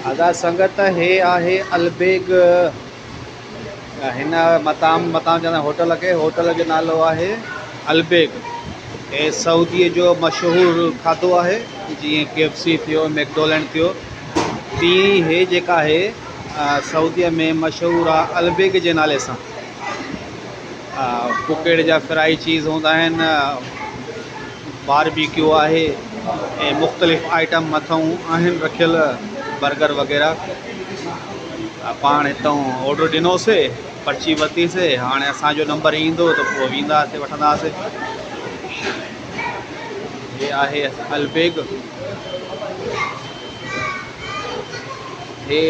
आदा संगत हे आहे अलबेग हिन मताम मताम चवंदा होटल खे, होटल जो नालो आहे अलबेग। हे सऊदीअ जो मशहूरु खाधो आहे, जीअं KFC थियो, मैकडोनल्ड थियो, तीअं हे जेका आहे सऊदीअ में मशहूरु आहे अलबेग जे नाले सां। कुकेड़ जा फ्राई चीज़ हूंदा आहिनि, बारबीक्यू आहे ऐं मुख़्तलिफ़ आइटम मथां आहिनि रखियल, बर्गर वग़ैरह। पाण हितां ऑडर ॾिनोसीं, पर्ची वरितीसीं, हाणे असांजो नंबर ईंदो त पोइ वेंदासीं वठंदासीं। ये आहे अलबेग। हे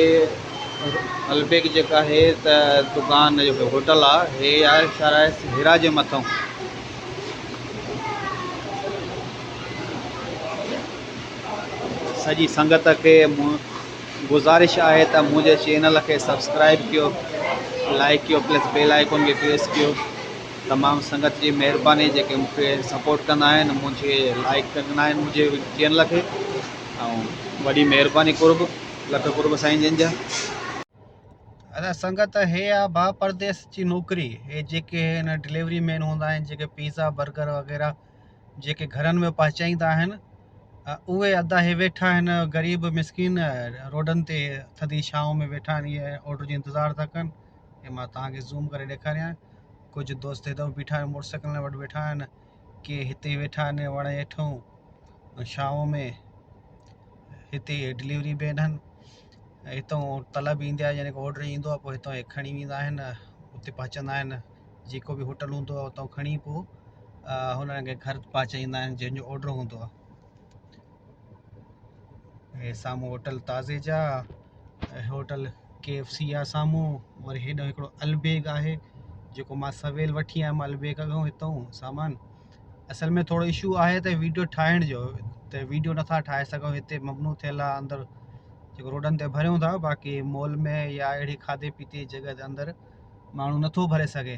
अलबेग जेका है त दुकान जो होटल आहे, हे आहे शायदि हिरा जे मथां। सॼी संगत खे गुज़ारिश आहे त मुंहिंजे चैनल खे सब्सक्राइब कयो, लाइक कयो, प्लस बेल आइकॉन खे प्रेस कयो। तमामु संगत जी महिरबानी जेके मूंखे सपोर्ट कंदा आहिनि, मुंहिंजे लाइक कंदा आहिनि मुंहिंजे चैनल खे, ऐं वॾी महिरबानी कुर्ब, लख कुर्ब साईं जन जा। अरे संगत हे आहे भाउ परदेस जी नौकिरी। हे जेके हिन डिलीवरी मैन हूंदा आहिनि, जेके पिज़्ज़ा बर्गर वग़ैरह जेके घरनि में पहुचाईंदा आहिनि, उहे अदा हे वेठा आहिनि ग़रीब मिसकिन रोडनि ते थधी छांव में वेठा आहिनि, इहे ऑडर जो इंतज़ारु था कनि। हे मां तव्हांखे ज़ूम करे ॾेखारियां। कुझु दोस्त हितां बीठा आहिनि, मोटरसाइकिल वटि वेठा आहिनि, के हिते वेठा आहिनि वण हेठूं छांव में। हिते डिलीवरी मैन आहिनि, हितां तलब ईंदी आहे, यानी कि ऑडर ईंदो आहे, पोइ हितां खणी वेंदा आहिनि, उते पहुचंदा आहिनि। जेको बि होटल हूंदो आहे उतां खणी पोइ हुननि खे घर पहुचाईंदा आहिनि जंहिंजो ऑडर हूंदो आहे। हे साम्हूं होटल ताज़े जा, होटल KFC आहे साम्हूं, वरी हेॾो हिकिड़ो अलबेग आहे जेको मां सवेल वठी आयुमि अलबेग खां हितां सामान। असल में थोरो इशू आहे त वीडियो ठाहिण जो, त वीडियो नथा ठाहे सघूं, हिते ममनू थियल आहे अंदरि जेको रोडनि ते भरियूं था। बाक़ी मॉल में या अहिड़ी खाधे पीते जी जॻह जे अंदरि माण्हू नथो भरे सघे।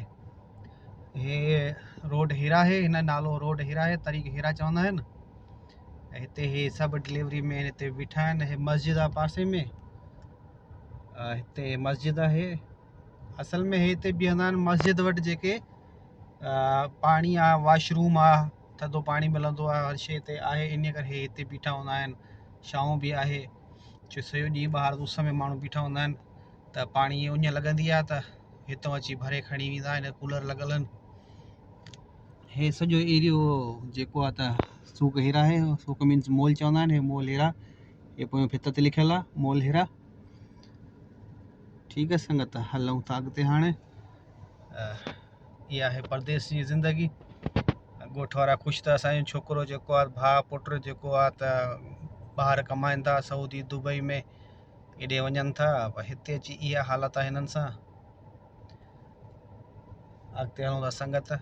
हे रोड हिरा आहे, हिन नालो रोड हिरा आहे, तरीक़ हिरा चवंदा आहिनि। हिते हे सभु डिलीवरी मैन हिते बीठा आहिनि। हे मस्जिद आहे पासे में, हिते मस्जिद आहे। असल में हिते बीहंदा आहिनि मस्जिद वटि, जेके पाणी आहे, वॉशरूम आहे, थधो पाणी मिलंदो आहे, हर शइ हिते आहे, इन करे हे हिते बीठा हूंदा आहिनि। छांव बि आहे, छो सॼो ॾींहुं ॿाहिरि उस में माण्हू बीठा हूंदा आहिनि, त पाणी उञ लॻंदी आहे त हितां अची भरे खणी वेंदा आहिनि। कूलर लॻल आहिनि। हे सॼो एरियो जेको आहे त सूक हिरा आहे, सूक मीन्स मॉल चवंदा आहिनि, हे मॉल हिरा। हे पोइ भित ते लिखियलु आहे मॉल हिरा। ठीकु आहे संगत, हलूं था अॻिते। हाणे इहा आहे परदेस जी ज़िंदगी। ॻोठ वारा ख़ुशि त असांजो छोकिरो जेको आहे, भाउ पुटु जेको आहे त ॿाहिरि कमाइनि था, सऊदी दुबई में एॾे वञनि था, पर हिते अची इहा हालत आहे हिननि सां। अॻिते हलूं था संगत।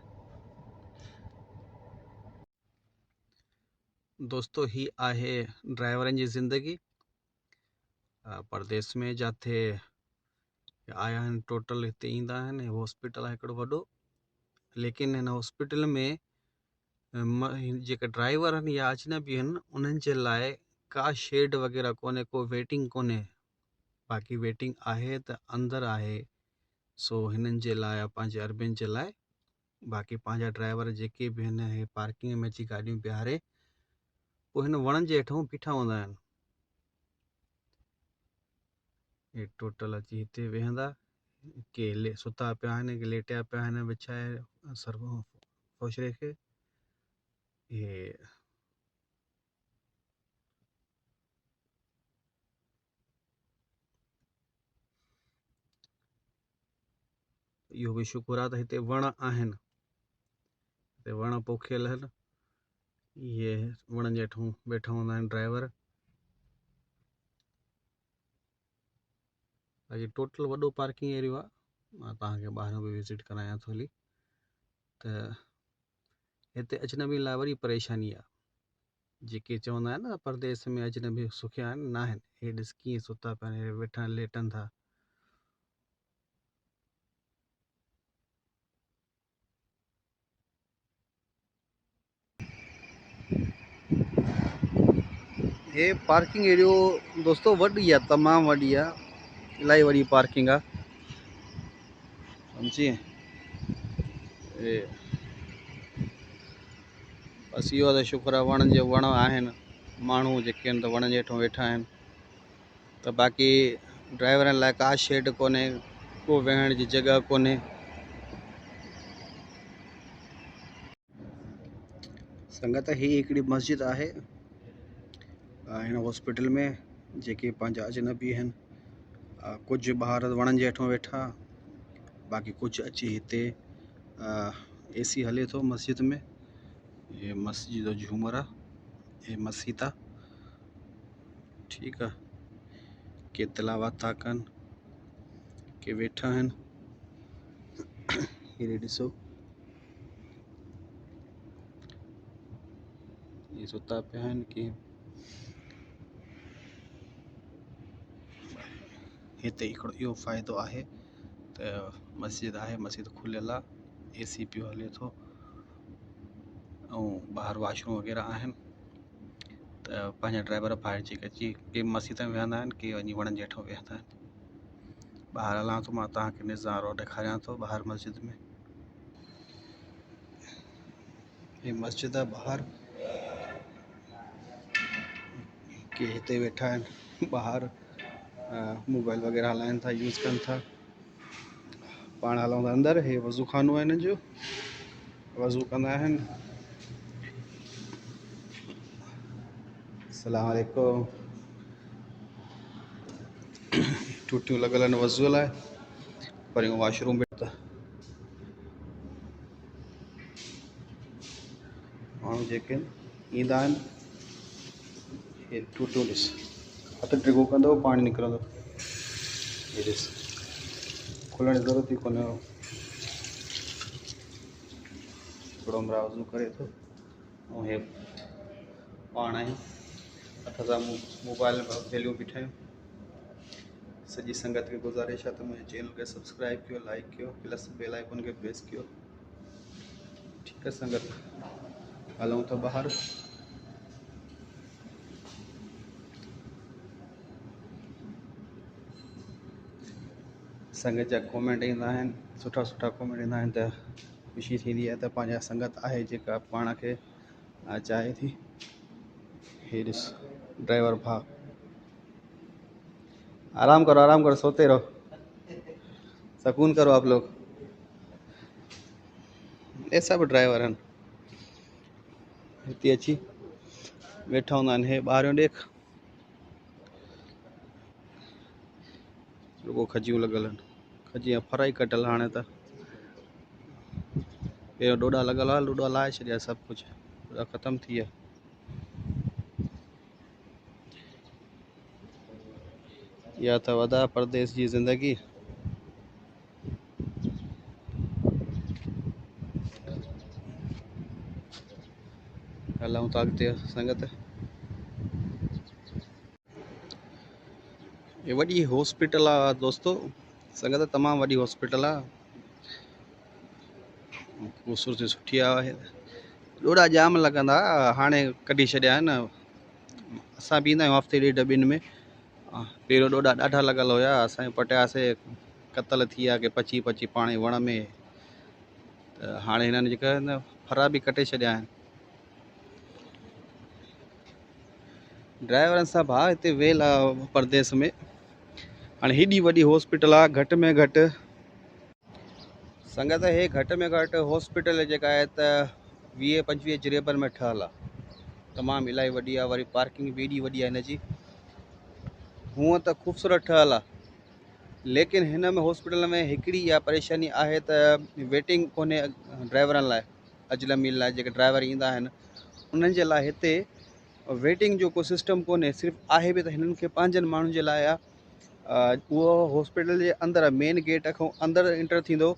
दोस्तों ही आहे ड्राइवरनि जी ज़िंदगी परदेस में, जिथे आया आहिनि टोटल। हिते ईंदा आहिनि, हॉस्पिटल आहे हिकिड़ो वॾो, लेकिन हिन हॉस्पिटल में जेके ड्राइवर आहिनि या अजनबी आहिनि, उन्हनि जे लाइ का शेड वग़ैरह कोन्हे, को वेटिंग कोन्हे। बाक़ी वेटिंग आहे त अंदरि आहे, सो हिननि जे लाइ, पंहिंजे अरबियुनि जे लाइ। बाक़ी पंहिंजा ड्राइवर जेके बि आहिनि, हे पार्किंग में अची गाॾियूं बीहारे पोइ हिन वणनि जे हेठां बीठा हूंदा आहिनि। हे टोटल अची हिते वेहंदा, के सुता पिया आहिनि, के लेटिया पिया आहिनि विछाए फौशरे खे। हे इहो बि शुक्र आहे त हिते वण आहिनि, हिते वण पोखियल आहिनि। इहे वणनि जे हेठां वेठा हूंदा आहिनि ड्राइवर। बाक़ी टोटल वॾो पार्किंग एरियो आहे। मां तव्हांखे ॿाहिरां बि विज़िट करायां थो हली। त हिते अजनबी लाइ वरी परेशानी आहे। जेके चवंदा आहिनि न परदेस में अजनबी सुखिया आहिनि, न आहिनि। हे ॾिस कीअं सुता पिया आहिनि, वेठा लेटनि था। ये पार्किंग एरियो दोस्तों वॾी आहे, तमामु वॾी आहे, इलाही वॾी पार्किंग आहे, सम्झी। बसि इहो त शुक्र आहे वण जे वण आहिनि, माण्हू जेके आहिनि त वण जे हेठो वेठा आहिनि, त बाक़ी ड्राइवरनि लाइ का शेड कोन्हे, को वेहण जी जॻह कोन्हे। संगत ही हिकिड़ी मस्जिद आहे हिन हॉस्पिटल में, जेके पंहिंजा अजनबी आहिनि, कुझु ॿार वणनि जे हेठो वेठा, बाक़ी कुझु अची हिते एसी हले थो मस्जिद में। ये मस्जिद जो झूमर आहे, ये मस्जिद आहे, ठीकु आहे। के तिलावत था कनि, के वेठा आहिनि, हीअ ॾिसो ये सुता पिया आहिनि कि हिते हिकिड़ो इहो फ़ाइदो आहे त मस्जिद आहे, मस्जिद खुलियल आहे, एसी पियो हले थो, ऐं ॿाहिरि वाशरूम वग़ैरह आहिनि, त पंहिंजा ड्राइवर ॿाहिरि जेके अची के मस्जिद में वेहंदा आहिनि, के वञी वणनि जे हेठो वेहंदा आहिनि। ॿाहिरि हलां थो मां तव्हांखे नज़ारो ॾेखारियां थो ॿाहिरि मस्जिद में। ये मस्जिद आहे ॿाहिरि, के हिते वेठा आहिनि, ॿाहिरि मोबाइल वग़ैरह हलाइनि था, यूज़ कनि था। पाण हलूं था अंदरि, हे वज़ू खानो आहे हिन जो, वज़ू कंदा आहिनि। अस्सलाम वालेकुम। टूटियूं लॻल आहिनि वज़ू लाइ, पर वॉशरूम बि त माण्हू जेके ईंदा आहिनि, हे टूटियूं ॾिस, हथ ड्रिगो कंदो पाणी निकिरंदो, हे ॾिस, खुलण जी ज़रूरत ई कोन्हे। हिकिड़ो उमिरि वज़ू करे थो, ऐं हे पाण आहियूं हथ सां मोबाइल में वैल्यू बीठा आहियूं। सॼी संगत खे गुज़ारिश आहे त मुंहिंजे चैनल खे सब्सक्राइब कयो, लाइक कयो, प्लस बेल आइकन खे प्रेस कयो, ठीकु आहे। संगत हलूं था ॿाहिरि। संगत जा कॉमेंट ईंदा आहिनि, सुठा सुठा कॉमेंट ईंदा आहिनि, त ख़ुशी थींदी आहे त पंहिंजा संगत आहे जेका पाण खे चाहे थी। हे ॾिस ड्राइवर भाउ, आराम करो, सोते रहो, सुकून करो आप लोग। ये सब ड्राइवर आहिनि, हिते अची वेठा हूंदा आहिनि। हे ॿाहिरियों ॾेख, रुगो खजियूं लॻल आहिनि, खजी फ्राई कटियल। हाणे त पहिरियों ॾोॾा लॻल हुआ, ॾोॾा लाहे छॾिया, सभु कुझु ॾोॾा ख़तमु थी विया। इहा त वॾा परदेस जी ज़िंदगी। हलूं था अॻिते संगत। ये वॾी हॉस्पिटल आहे दोस्तों, संगत तमामु वॾी हॉस्पिटल आहे, ख़ूबसूरती सुठी आहे। ॾोॾा जाम लॻंदा, हाणे कढी छॾिया आहिनि। असां बि ईंदा आहियूं हफ़्ते ॾेढ ॿिनि में, पहिरियों ॾोॾा ॾाढा लॻल हुया, असां पटियासीं, क़तल थी विया, की पची पाण ई वण में। त हाणे हिननि जेका न फरा बि कटे छॾिया आहिनि। ड्राइवरनि सां भाउ हिते वेल आहे परदेस में। हाणे हेॾी वॾी हॉस्पिटल आहे, घटि में घटि संगत हे घटि में घटि हॉस्पिटल जेका आहे त 20-25 जरेबनि में ठहियल आहे, तमामु इलाही वॾी आहे। वरी पार्किंग बि एॾी वॾी आहे हिनजी। हूअं त ख़ूबसूरत ठहियल आहे, लेकिन हिन में हॉस्पिटल में हिकिड़ी इहा परेशानी आहे त वेटिंग कोन्हे ड्राइवरनि लाइ, अजनबी लाइ। जेके ड्राइवर ईंदा आहिनि उन्हनि जे लाइ हिते वेटिंग जो को सिस्टम कोन्हे। सिर्फ़ु आहे बि त हिननि खे पंहिंजनि माण्हुनि जे लाइ आहे। उहो हॉस्पिटल जे अंदरि मेन गेट खां अंदरि इंटर थींदो,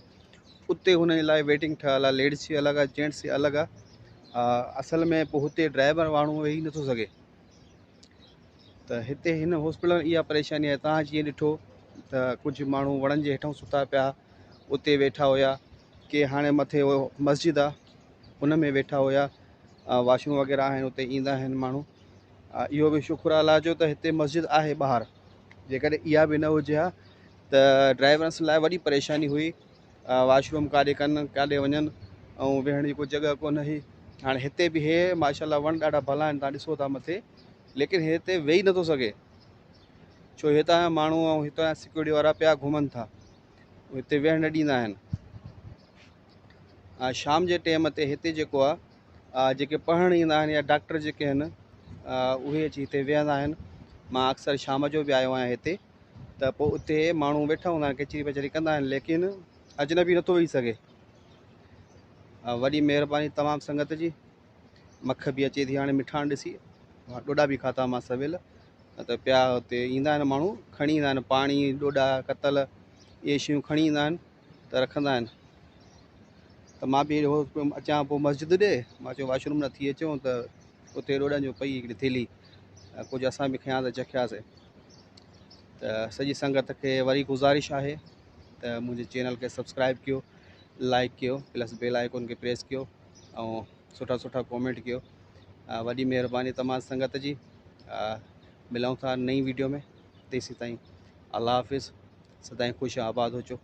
उते हुन जे लाइ वेटिंग ठहियल आहे। लेडीज़ जी अलॻि आहे, जेंट्स जी अलॻि आहे। असल में पोइ हुते ड्राइवर माण्हू वेही नथो सघे, त हिते हिन हॉस्पिटल में इहा परेशानी आहे। तव्हां जीअं ॾिठो त कुझु माण्हू वणनि जे हेठां सुता पिया, उते वेठा हुया, के हाणे मथे मस्जिद आहे उन में वेठा हुया। वाशरूम वग़ैरह आहिनि, उते ईंदा आहिनि माण्हू। इहो बि शुक्र अलाह जो त हिते मस्जिद आहे ॿाहिरि। जेकॾहिं इहा बि न हुजे हा त ड्राइवर्स लाइ वॾी परेशानी हुई, वॉशरूम काॾे कनि काॾे वञनि ऐं वेहण जी कोई जॻह कोन हुई। हाणे हिते बि हे माशाल्लाह वण ॾाढा भला आहिनि, तव्हां ॾिसो था मथे, लेकिन हिते वेही नथो सघे छो हितां जा माण्हू ऐं हितां जा सिक्योरिटी वारा पिया घुमनि था, हिते वेहण न ॾींदा आहिनि। शाम जे टाइम ते हिते जेको आहे जेके पढ़णु ईंदा आहिनि या डॉक्टर जेके आहिनि उहे अची हिते वेहंदा आहिनि। मां अक्सर शाम जो बि आयो आहियां हिते, त पोइ उते माण्हू वेठा हूंदा आहिनि, कचरी पचरी कंदा आहिनि, लेकिन अजनबी नथो वेही सघे। वॾी महिरबानी तमामु संगत जी। मख बि अचे थी हाणे मिठाण ॾिसी, ॾोॾा बि खाधा मां सवेल, त पिया हुते ईंदा आहिनि माण्हू खणी ईंदा आहिनि पाणी ॾोॾा कतल इहे शयूं खणी ईंदा आहिनि त रखंदा आहिनि। त मां बि अचां पोइ मस्जिद ॾे, मां चयो वॉशरूम न थी अचूं त उते ॾोॾनि जो पई हिकिड़ी थेली, कुझु असां बि खयां त चखियासीं। त सॼी संगत खे वरी गुज़ारिश आहे त मुंहिंजे चैनल खे सब्सक्राइब कयो, लाइक कयो, प्लस बेल आइकन खे प्रेस कयो ऐं सुठा सुठा कॉमेंट कयो। वॾी महिरबानी तमामु संगत जी। मिलूं था नई वीडियो में, तेसीं ताईं अल्लाह हाफ़िज़। सदाईं ख़ुशि आबाद हुजो।